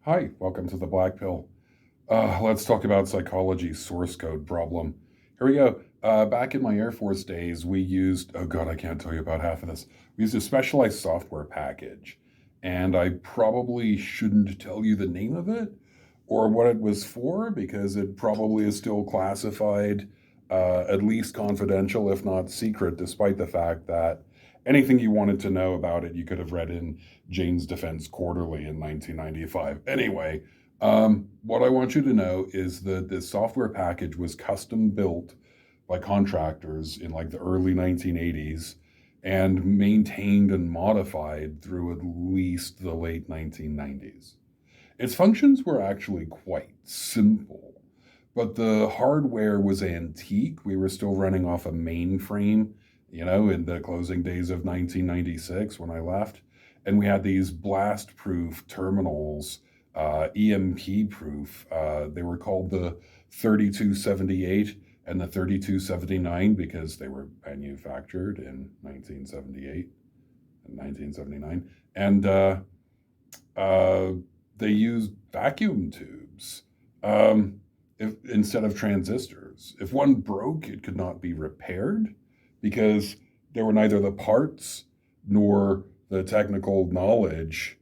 Hi, welcome to the Black Pill. Let's talk about psychology's source code problem. Here we go. Back in my Air Force days, we used, oh God, I can't tell you about half of this. We used a specialized software package, and I probably shouldn't tell you the name of it or what it was for because it probably is still classified, at least confidential, if not secret, despite the fact that anything you wanted to know about it, you could have read in Jane's Defense Quarterly in 1995. Anyway, what I want you to know is that this software package was custom built by contractors in like the early 1980s and maintained and modified through at least the late 1990s. Its functions were actually quite simple, but the hardware was antique. We were still running off a mainframe, in the closing days of 1996 when I left. And we had these blast proof terminals, EMP proof. They were called the 3278 and the 3279 because they were manufactured in 1978 and 1979. And uh, they used vacuum tubes instead of transistors. If one broke, it could not be repaired because there were neither the parts nor the technical knowledge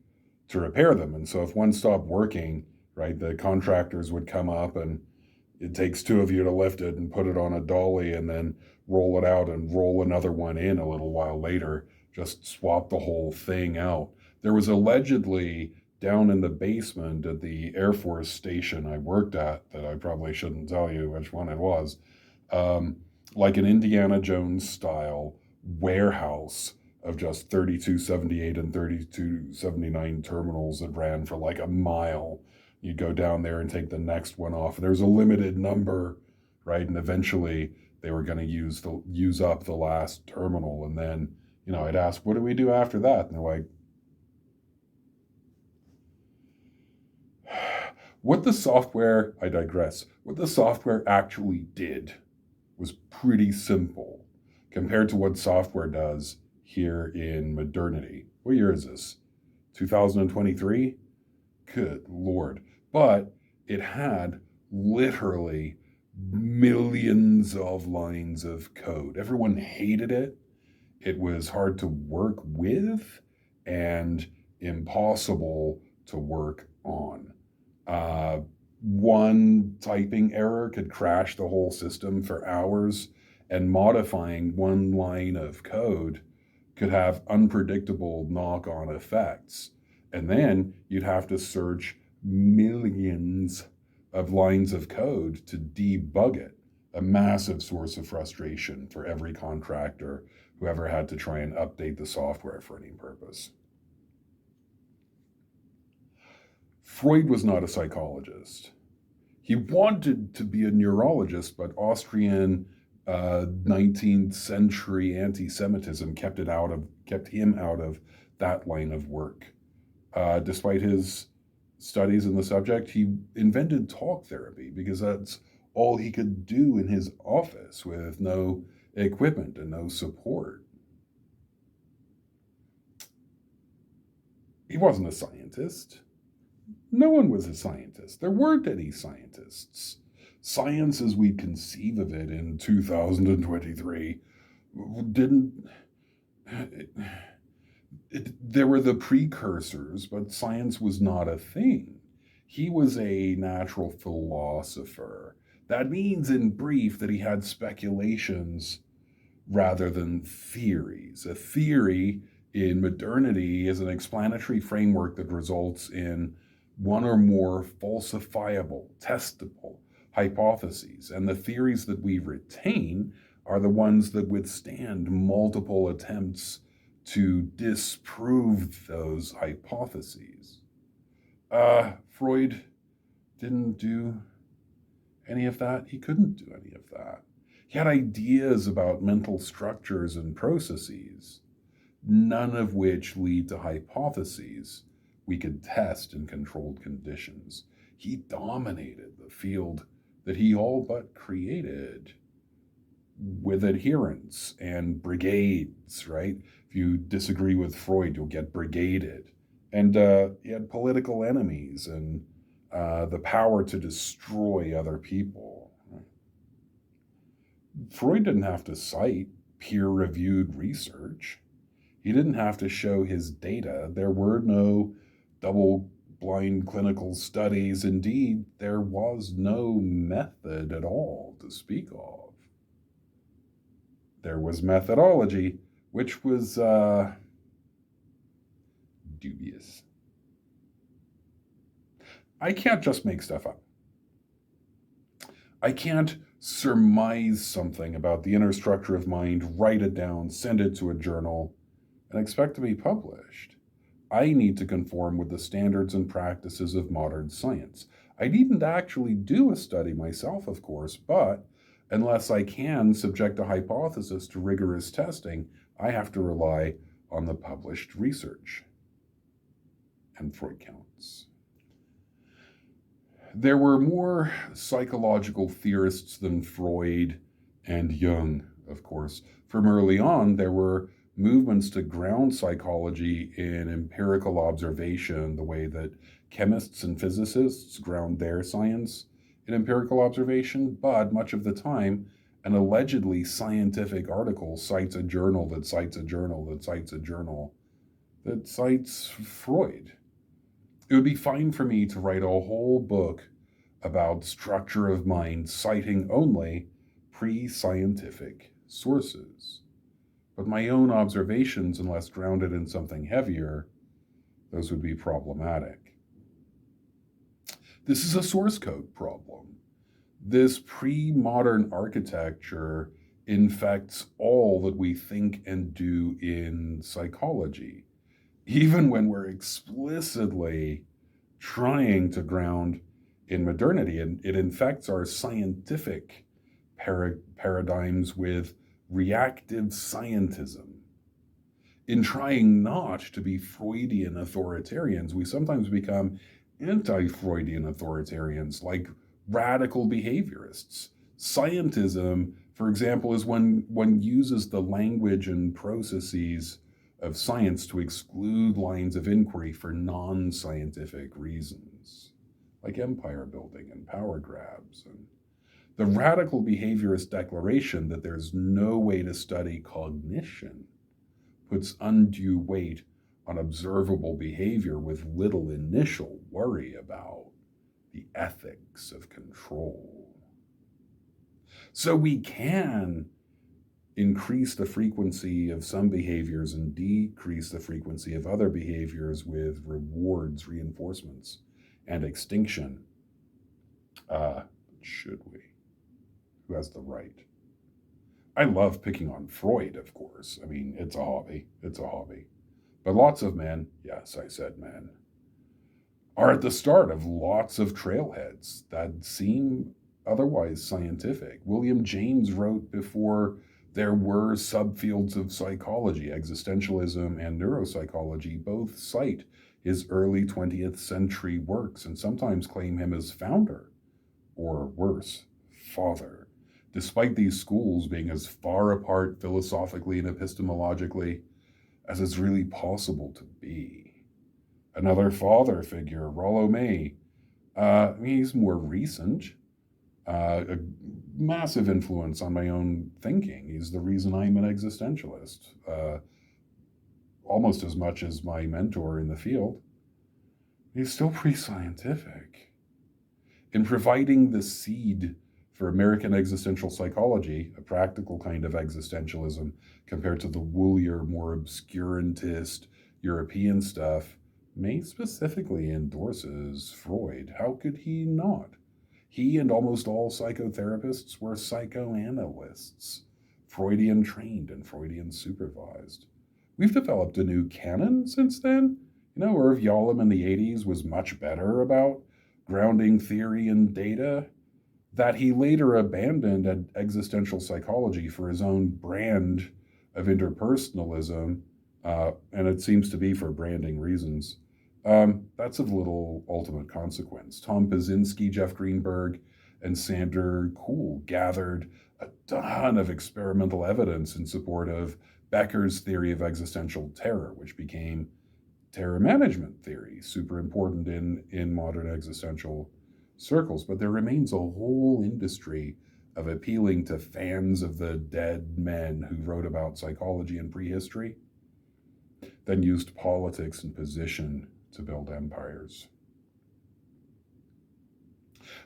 to repair them. And so if one stopped working, right, the contractors would come up and it takes two of you to lift it and put it on a dolly and then roll it out and roll another one in a little while later, just swap the whole thing out. There was allegedly down in the basement at the Air Force station I worked at, that I probably shouldn't tell you which one it was, um, like an Indiana Jones style warehouse of just 3278 and 3279 terminals that ran for like a mile. You'd go down there and take the next one off. There's a limited number, right? And eventually they were going to use up the last terminal. And then, I'd ask, what do we do after that? And they're like, I digress, what the software actually did was pretty simple compared to what software does here in modernity. What year is this? 2023? Good Lord. But it had literally millions of lines of code. Everyone hated it. It was hard to work with and impossible to work on. Uh, One typing error could crash the whole system for hours, and modifying one line of code could have unpredictable knock on effects. And then you'd have to search millions of lines of code to debug it, a massive source of frustration for every contractor who ever had to try and update the software for any purpose. Freud was not a psychologist. He wanted to be a neurologist, but Austrian 19th century anti-Semitism kept him out of that line of work. Despite his studies in the subject, he invented talk therapy because that's all he could do in his office with no equipment and no support. He wasn't a scientist. No one was a scientist. There weren't any scientists. Science as we conceive of it in 2023 didn't. There were the precursors, but science was not a thing. He was a natural philosopher. That means, in brief, that he had speculations rather than theories. A theory in modernity is an explanatory framework that results in one or more falsifiable, testable hypotheses. And the theories that we retain are the ones that withstand multiple attempts to disprove those hypotheses. Freud didn't do any of that. He couldn't do any of that. He had ideas about mental structures and processes, none of which lead to hypotheses we could test in controlled conditions. He dominated the field that he all but created with adherents and brigades, right? If you disagree with Freud, you'll get brigaded. And he had political enemies and the power to destroy other people. Freud didn't have to cite peer-reviewed research. He didn't have to show his data. There were no double-blind clinical studies. Indeed, there was no method at all to speak of. There was methodology, which was dubious. I can't just make stuff up. I can't surmise something about the inner structure of mind, write it down, send it to a journal, and expect to be published. I need to conform with the standards and practices of modern science. I needn't actually do a study myself, of course, but unless I can subject a hypothesis to rigorous testing, I have to rely on the published research. And Freud counts. There were more psychological theorists than Freud and Jung, of course. From early on, there were movements to ground psychology in empirical observation, the way that chemists and physicists ground their science in empirical observation, but much of the time, an allegedly scientific article cites a journal that cites a journal that cites a journal that cites Freud. It would be fine for me to write a whole book about structure of mind citing only pre-scientific sources. But my own observations, unless grounded in something heavier, those would be problematic. This is a source code problem. This pre-modern architecture infects all that we think and do in psychology, even when we're explicitly trying to ground in modernity, and it infects our scientific paradigms with reactive scientism. In trying not to be Freudian authoritarians, we sometimes become anti-Freudian authoritarians, like radical behaviorists. Scientism, for example, is when one uses the language and processes of science to exclude lines of inquiry for non-scientific reasons, like empire building and power grabs. And the radical behaviorist declaration that there's no way to study cognition puts undue weight on observable behavior with little initial worry about the ethics of control. So we can increase the frequency of some behaviors and decrease the frequency of other behaviors with rewards, reinforcements, and extinction. Should we? Who has the right? I love picking on Freud, of course. I mean, it's a hobby. It's a hobby. But lots of men, yes, I said men, are at the start of lots of trailheads that seem otherwise scientific. William James wrote before there were subfields of psychology. Existentialism and neuropsychology both cite his early 20th century works and sometimes claim him as founder, or worse, father, despite these schools being as far apart philosophically and epistemologically as is really possible to be. Another father figure, Rollo May, he's more recent, a massive influence on my own thinking. He's the reason I'm an existentialist, almost as much as my mentor in the field. He's still pre-scientific. In providing the seed for American existential psychology, a practical kind of existentialism compared to the woolier, more obscurantist European stuff, May specifically endorses Freud. How could he not? He and almost all psychotherapists were psychoanalysts, Freudian trained and Freudian supervised. We've developed a new canon since then. Irv Yalom in the 80s was much better about grounding theory in data, that he later abandoned at existential psychology for his own brand of interpersonalism, and it seems to be for branding reasons. That's of little ultimate consequence. Tom Pazinski, Jeff Greenberg, and Sander Kuhl gathered a ton of experimental evidence in support of Becker's theory of existential terror, which became terror management theory, super important in modern existential circles, but there remains a whole industry of appealing to fans of the dead men who wrote about psychology in prehistory, then used politics and position to build empires.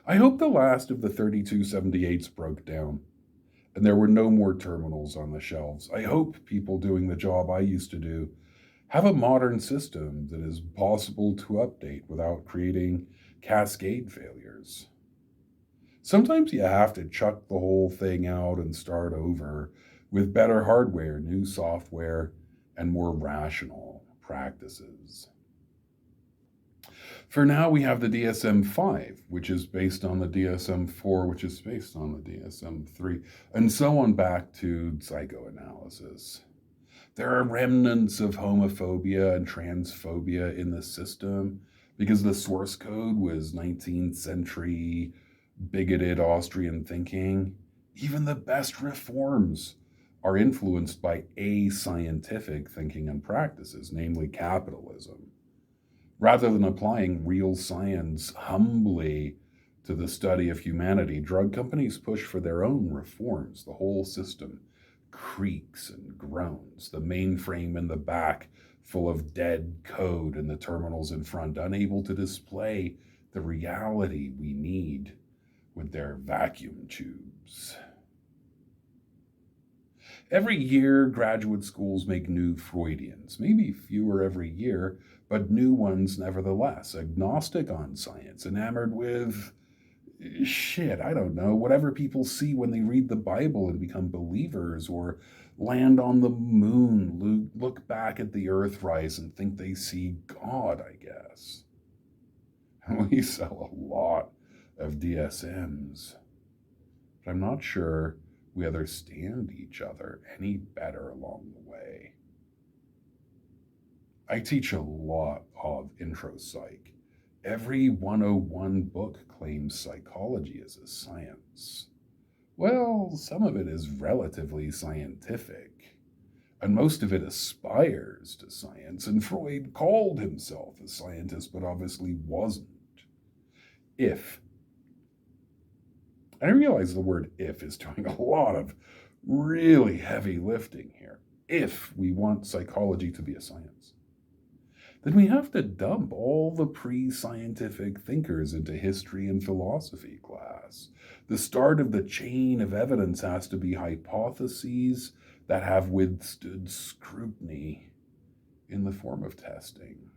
I hope the last of the 3278s broke down and there were no more terminals on the shelves. I hope people doing the job I used to do have a modern system that is possible to update without creating cascade failures. Sometimes you have to chuck the whole thing out and start over with better hardware, new software, and more rational practices. For now, we have the DSM-5, which is based on the DSM-4, which is based on the DSM-3, and so on back to psychoanalysis. There are remnants of homophobia and transphobia in the system because the source code was 19th century bigoted Austrian thinking. Even the best reforms are influenced by ascientific thinking and practices, namely capitalism. Rather than applying real science humbly to the study of humanity, drug companies push for their own reforms. The whole system creaks and groans, the mainframe in the back full of dead code and the terminals in front unable to display the reality we need with their vacuum tubes. Every year, graduate schools make new Freudians, maybe fewer every year, but new ones nevertheless, agnostic on science, enamored with shit, I don't know, whatever people see when they read the Bible and become believers, or land on the moon, look back at the earth rise and think they see God, I guess. We sell a lot of DSMs, but I'm not sure we understand each other any better along the way. I teach a lot of intro psych. Every 101 book claims psychology as a science. Well, some of it is relatively scientific, and most of it aspires to science, and Freud called himself a scientist, but obviously wasn't. If, I realize the word if is doing a lot of really heavy lifting here. If we want psychology to be a science, then we have to dump all the pre-scientific thinkers into history and philosophy class. The start of the chain of evidence has to be hypotheses that have withstood scrutiny in the form of testing.